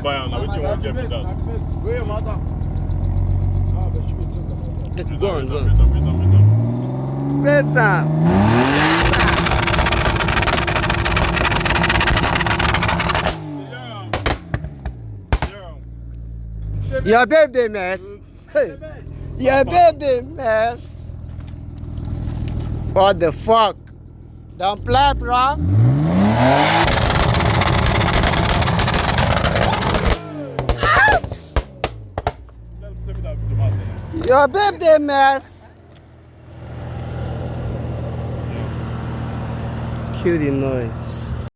buy am now. Wetin you wan get with that? Where your mother? Ah, but she will take the mother. Go on, go on. Wait am. Press am. Your babe dey mess. Hey. Your babe dey mess. What the fuck? Don't play, bro. Your babe dey mess. Kill the noise.